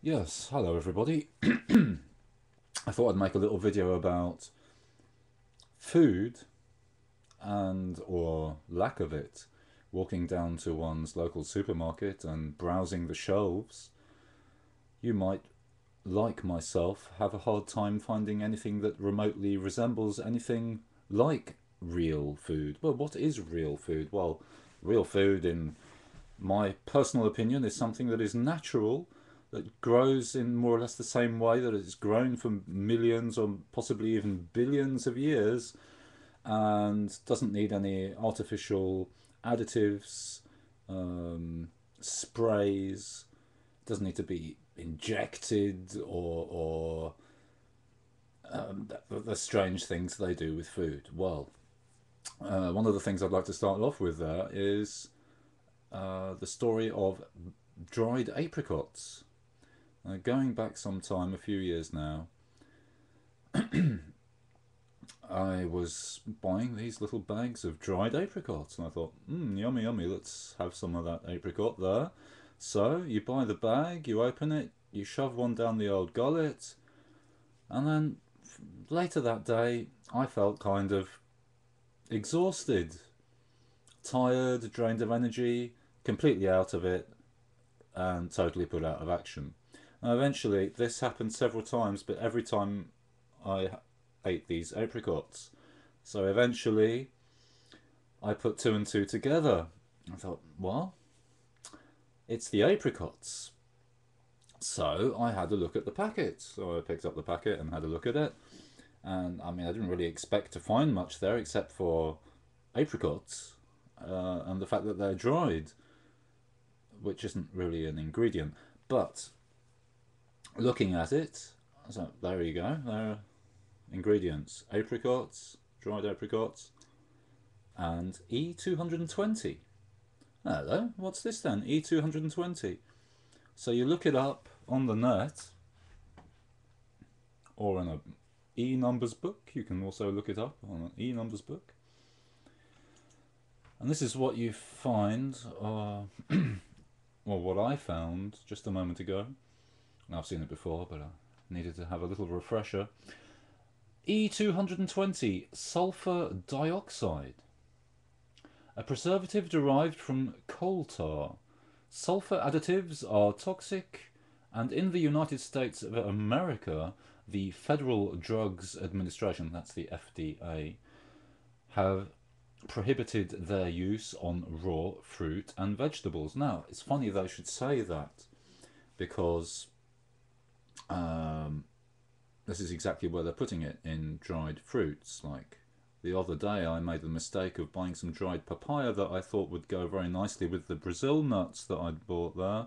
Yes, hello everybody. I thought I'd make a little video about food and or lack of it. Walking down to one's local supermarket and browsing the shelves, you might, like myself, have a hard time finding anything that remotely resembles anything like real food. Well, what is real food? Well, real food, in my personal opinion, is something that is natural, that grows in more or less the same way that it's grown for millions or possibly even billions of years, and doesn't need any artificial additives, sprays, doesn't need to be injected or the strange things they do with food. Well, one of the things I'd like to start off with there is the story of dried apricots. Going back some time, a few years now, I was buying these little bags of dried apricots, and I thought, yummy, yummy, let's have some of that apricot there. So you buy the bag, you open it, you shove one down the old gullet, and then later that day, I felt kind of exhausted, tired, drained of energy, completely out of it, and totally put out of action. Now, eventually, this happened several times, but every time I ate these apricots. So eventually, I put two and two together. I thought, well, it's the apricots. So I had a look at the packet. So I picked up the packet and had a look at it. And I mean, I didn't really expect to find much there except for apricots and the fact that they're dried, which isn't really an ingredient. But looking at it, so there you go. There are ingredients: apricots, dried apricots, and E220. Hello, what's this then? E220. So you look it up on the net, or in a e-numbers book. You can also look it up on an e-numbers book. And this is what you find, well, what I found just a moment ago. I've seen it before, but I needed to have a little refresher. E220, sulfur dioxide. A preservative derived from coal tar. Sulfur additives are toxic, and in the United States of America, the Federal Drugs Administration, that's the FDA, have prohibited their use on raw fruit and vegetables. Now, it's funny they should say that, because this is exactly where they're putting it, in dried fruits. Like the other day, I made the mistake of buying some dried papaya that I thought would go very nicely with the Brazil nuts that I'd bought there,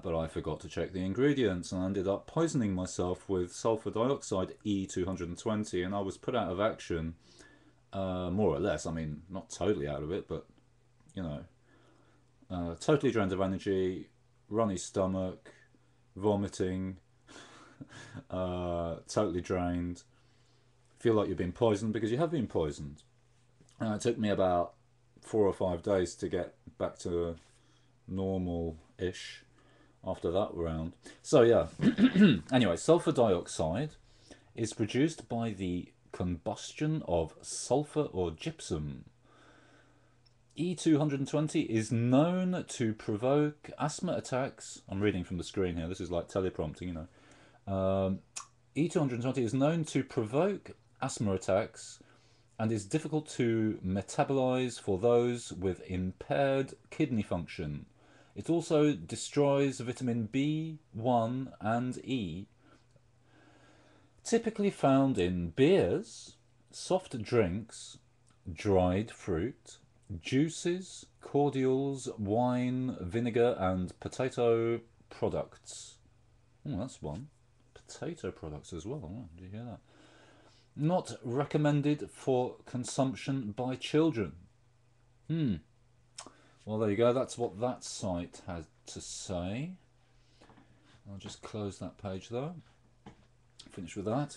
but I forgot to check the ingredients and I ended up poisoning myself with sulfur dioxide E220, and I was put out of action, more or less. I mean, not totally out of it, but you know, totally drained of energy, runny stomach, vomiting, totally drained. Feel like you've been poisoned because you have been poisoned. It took me about 4 or 5 days to get back to normal-ish after that round. So yeah, anyway, sulfur dioxide is produced by the combustion of sulfur or gypsum. E220 is known to provoke asthma attacks. I'm reading from the screen here. This is like teleprompting, you know. E220 is known to provoke asthma attacks and is difficult to metabolize for those with impaired kidney function. It also destroys vitamin B1 and E, typically found in beers, soft drinks, dried fruit, juices, cordials, wine, vinegar, and potato products. Oh, that's one. Potato products as well. Oh, did you hear that? Not recommended for consumption by children. Well, there you go. That's what that site has to say. I'll just close that page though. Finish with that.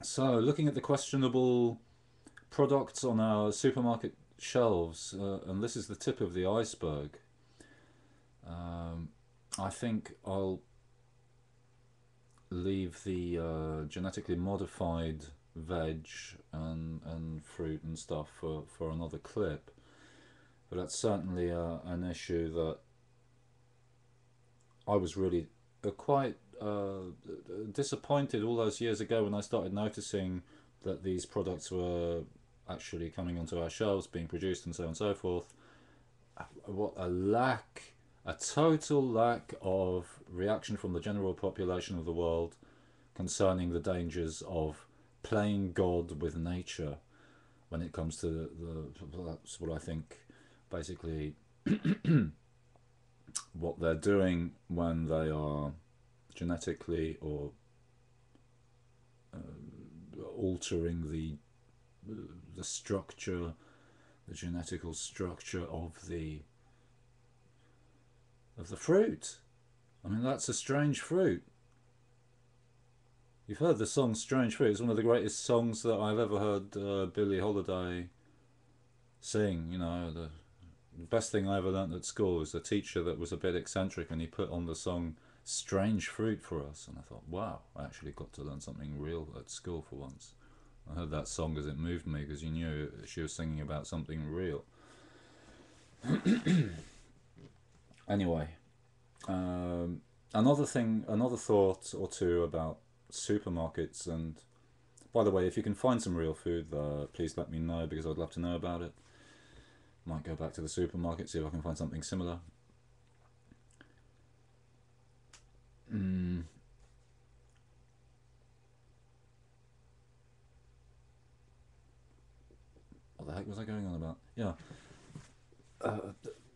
So, looking at the questionable products on our supermarket shelves, and this is the tip of the iceberg. I think I'll leave the genetically modified veg and fruit and stuff for another clip. But that's certainly an issue that I was really quite disappointed all those years ago when I started noticing that these products were actually coming onto our shelves, being produced, and so on and so forth. What a lack, a total lack of reaction from the general population of the world concerning the dangers of playing God with nature when it comes to that's what I think basically what they're doing when they are genetically or altering the structure, the genetical structure of the fruit. I mean, that's a strange fruit. You've heard the song "Strange Fruit." It's one of the greatest songs that I've ever heard Billie Holiday sing. You know, the best thing I ever learnt at school was a teacher that was a bit eccentric, and he put on the song "Strange Fruit" for us, and I thought, wow, I actually got to learn something real at school for once. I heard that song as it moved me because you knew she was singing about something real. Anyway, another thought or two about supermarkets. And by the way, if you can find some real food, please let me know because I'd love to know about it. Might go back to the supermarket, see if I can find something similar. What the heck was I going on about? Yeah.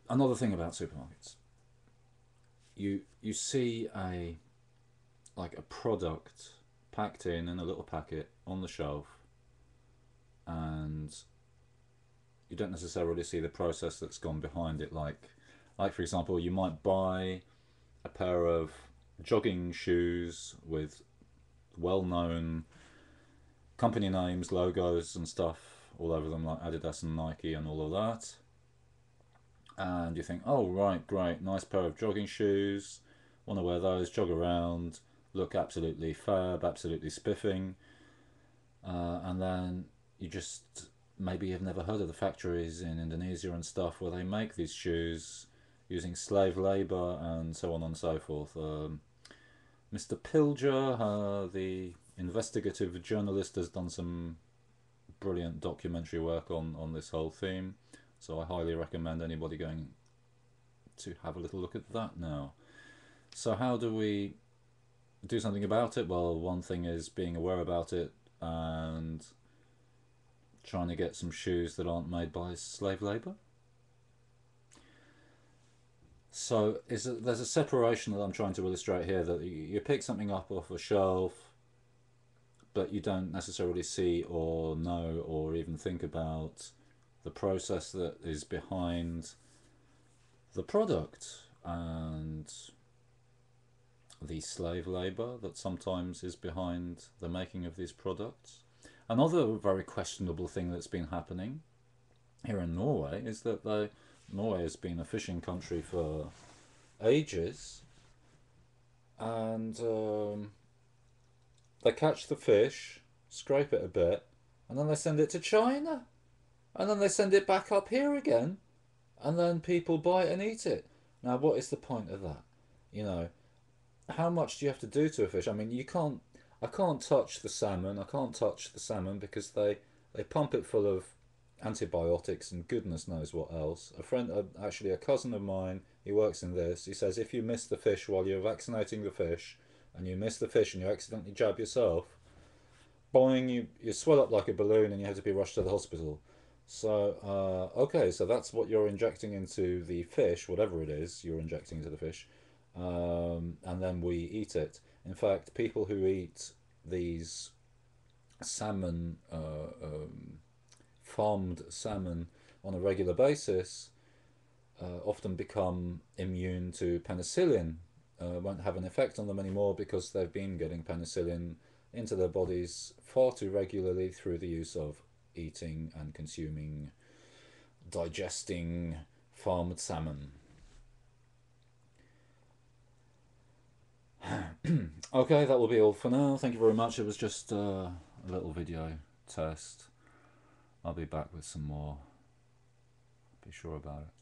Another thing about supermarkets. You see a product packed in a little packet on the shelf, and you don't necessarily see the process that's gone behind it. Like for example, you might buy a pair of jogging shoes with well-known company names, logos, and stuff all over them, like Adidas and Nike and all of that. And you think, oh right, great, nice pair of jogging shoes. Want to wear those, jog around, look absolutely fab, absolutely spiffing. And then you just maybe you've never heard of the factories in Indonesia and stuff where they make these shoes using slave labor and so on and so forth. Mr. Pilger, the investigative journalist, has done some brilliant documentary work on this whole theme. So I highly recommend anybody going to have a little look at that now. So how do we do something about it? Well, one thing is being aware about it and trying to get some shoes that aren't made by slave labour. So there's a separation that I'm trying to illustrate here, that you pick something up off a shelf, but you don't necessarily see or know or even think about the process that is behind the product and the slave labour that sometimes is behind the making of these products. Another very questionable thing that's been happening here in Norway is that Norway has been a fishing country for ages, and they catch the fish, scrape it a bit, and then they send it to China, and then they send it back up here again, and then people buy it and eat it. Now, what is the point of that? You know, how much do you have to do to a fish? I mean, you can't. I can't touch the salmon. I can't touch the salmon because they pump it full of antibiotics and goodness knows what else. A friend, actually a cousin of mine, he works in this. He says if you miss the fish while you're vaccinating the fish, and you miss the fish and you accidentally jab yourself, boing, you swell up like a balloon and you have to be rushed to the hospital. So okay, so that's what you're injecting into the fish, whatever it is you're injecting into the fish, and then we eat it. In fact, people who eat these salmon, farmed salmon, on a regular basis often become immune to penicillin. Won't have an effect on them anymore because they've been getting penicillin into their bodies far too regularly through the use of eating and consuming, digesting farmed salmon. Okay, that will be all for now. Thank you very much. It was just a little video test. I'll be back with some more. Be sure about it.